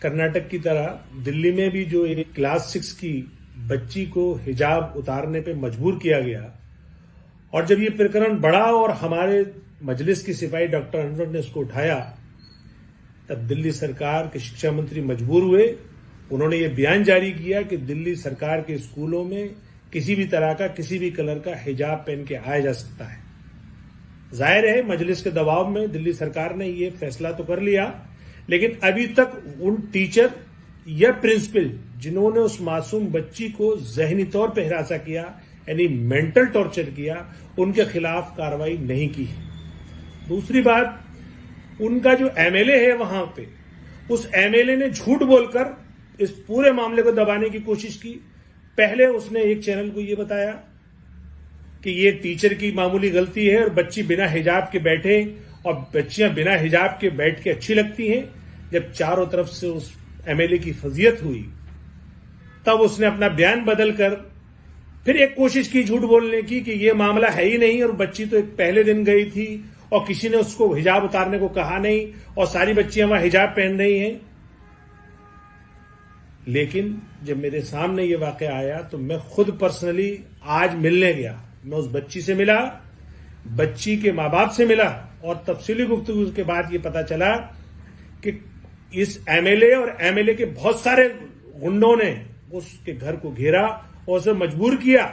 कर्नाटक की तरह दिल्ली में भी जो एक क्लास 6 की बच्ची को हिजाब उतारने पे मजबूर किया गया और जब ये प्रकरण बढ़ा और हमारे मजलिस की सिपाही डॉक्टर अनवर ने उसको उठाया, तब दिल्ली सरकार के शिक्षा मंत्री मजबूर हुए। उन्होंने ये बयान जारी किया कि दिल्ली सरकार के स्कूलों में किसी भी तरह का, किसी भी कलर का हिजाब पहन के आया जा सकता है। जाहिर है मजलिस के दबाव में दिल्ली सरकार ने ये फैसला तो कर लिया, लेकिन अभी तक उन टीचर या प्रिंसिपल जिन्होंने उस मासूम बच्ची को जहनी तौर पर हिरासा किया, यानी मेंटल टॉर्चर किया, उनके खिलाफ कार्रवाई नहीं की है। दूसरी बात, उनका जो एमएलए है वहां पे, उस एमएलए ने झूठ बोलकर इस पूरे मामले को दबाने की कोशिश की। पहले उसने एक चैनल को यह बताया कि ये टीचर की मामूली गलती है और बच्ची बिना हिजाब के बैठे, और बच्चियां बिना हिजाब के बैठ के अच्छी लगती हैं। जब चारों तरफ से उस एमएलए की फजीयत हुई, तब उसने अपना बयान बदलकर फिर एक कोशिश की झूठ बोलने की कि ये मामला है ही नहीं और बच्ची तो एक पहले दिन गई थी और किसी ने उसको हिजाब उतारने को कहा नहीं और सारी बच्चियां वहां हिजाब पहन रही हैं। लेकिन जब मेरे सामने ये वाकया आया तो मैं खुद पर्सनली आज मिलने गया। मैं उस बच्ची से मिला, बच्ची के मां बाप से मिला, और तफसीली गुफ्तगू के बाद ये पता चला कि इस एमएलए और एमएलए के बहुत सारे गुंडों ने उसके घर को घेरा और उसे मजबूर किया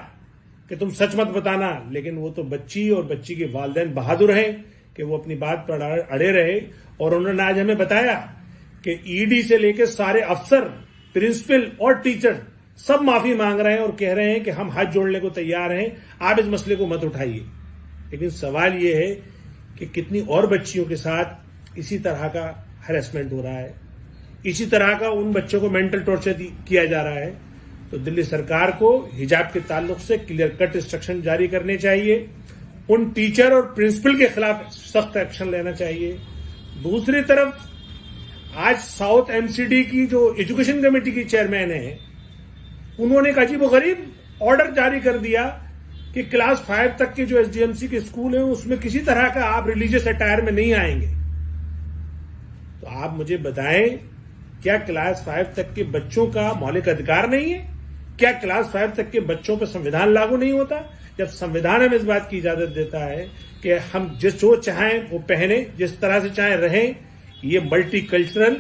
कि तुम सच मत बताना। लेकिन वो तो बच्ची और बच्ची के वालिदैन बहादुर हैं कि वो अपनी बात पर अड़े रहे, और उन्होंने आज हमें बताया कि ईडी से लेकर सारे अफसर, प्रिंसिपल और टीचर सब माफी मांग रहे हैं और कह रहे हैं कि हम हाथ जोड़ने को तैयार हैं, आप इस मसले को मत उठाइए। लेकिन सवाल यह है कि कितनी और बच्चियों के साथ इसी तरह का हैरेसमेंट हो रहा है, इसी तरह का उन बच्चों को मेंटल टॉर्चर किया जा रहा है। तो दिल्ली सरकार को हिजाब के ताल्लुक से क्लियर कट इंस्ट्रक्शन जारी करने चाहिए, उन टीचर और प्रिंसिपल के खिलाफ सख्त एक्शन लेना चाहिए। दूसरी तरफ आज साउथ एमसीडी की जो एजुकेशन कमेटी की चेयरमैन है, उन्होंने एक अजीबोगरीब ऑर्डर जारी कर दिया कि क्लास 5 तक के जो एसडीएमसी के स्कूल हैं उसमें किसी तरह का आप रिलीजियस अटायर में नहीं आएंगे। तो आप मुझे बताएं, क्या क्लास 5 तक के बच्चों का मौलिक अधिकार नहीं है? क्या क्लास 5 तक के बच्चों पर संविधान लागू नहीं होता? जब संविधान हमें इस बात की इजाजत देता है कि हम जो चाहें वो पहने, जिस तरह से चाहें रहें, ये multi cultural,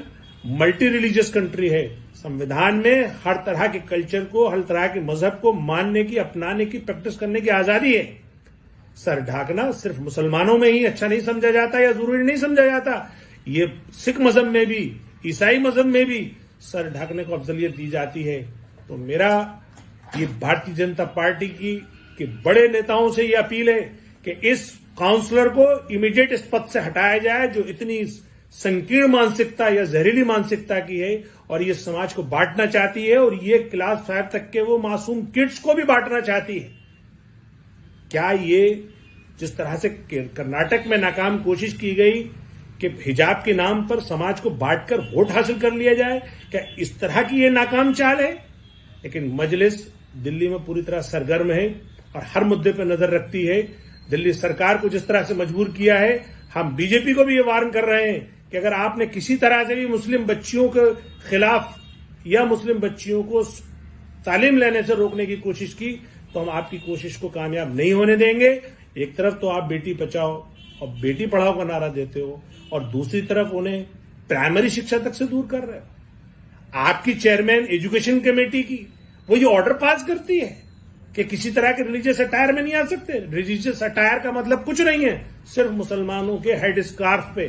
multi religious country है। संविधान में हर तरह के कल्चर को, हर तरह के मजहब को मानने की, अपनाने की, प्रैक्टिस करने की आजादी है। सर ढाकना सिर्फ मुसलमानों में ही अच्छा नहीं समझा जाता या जरूरी नहीं समझा जाता, ये सिख मजहब में भी, ईसाई मजहब में भी सर ढाकने को अफजलियत दी जाती है। तो मेरा ये भारतीय जनता पार्टी की के बड़े नेताओं से ये अपील है कि इस काउंसलर को इमीडिएट इस पद से हटाया जाए, जो इतनी संकीर्ण मानसिकता या जहरीली मानसिकता की है और ये समाज को बांटना चाहती है, और ये क्लास 5 तक के वो मासूम किड्स को भी बांटना चाहती है। क्या ये जिस तरह से कर्नाटक में नाकाम कोशिश की गई कि हिजाब के नाम पर समाज को बांटकर वोट हासिल कर लिया जाए, क्या इस तरह की ये नाकाम चाल है? लेकिन मजलिस दिल्ली में पूरी तरह सरगर्म है और हर मुद्दे पर नजर रखती है। दिल्ली सरकार को जिस तरह से मजबूर किया है, हम बीजेपी को भी ये वार्न कर रहे हैं कि अगर आपने किसी तरह से भी मुस्लिम बच्चियों के खिलाफ या मुस्लिम बच्चियों को तालीम लेने से रोकने की कोशिश की, तो हम आपकी कोशिश को कामयाब नहीं होने देंगे। एक तरफ तो आप बेटी बचाओ और बेटी पढ़ाओ का नारा देते हो, और दूसरी तरफ उन्हें प्राइमरी शिक्षा तक से दूर कर रहे हो। आपकी चेयरमैन एजुकेशन कमेटी की वो ये ऑर्डर पास करती है कि किसी तरह के रिलीजियस अटायर में नहीं आ सकते। रिलीजियस अटायर का मतलब कुछ नहीं है, सिर्फ मुसलमानों के हेड स्कार्फ पे,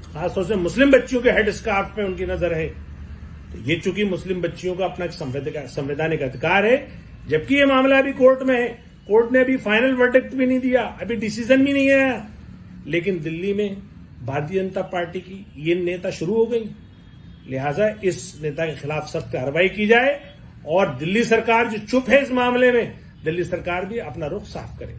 खासतौर से मुस्लिम बच्चियों के हेड स्कार्फ पे उनकी नजर है। तो ये चूंकि मुस्लिम बच्चियों का अपना संवैधानिक अधिकार है, जबकि ये मामला अभी कोर्ट में है, कोर्ट ने अभी फाइनल वर्डिक्ट भी नहीं दिया, अभी डिसीजन भी नहीं आया। लेकिन दिल्ली में भारतीय जनता पार्टी की ये नेता शुरू हो गई, लिहाजा इस नेता के खिलाफ सख्त कार्रवाई की जाए, और दिल्ली सरकार जो चुप है इस मामले में, दिल्ली सरकार भी अपना रुख साफ करे।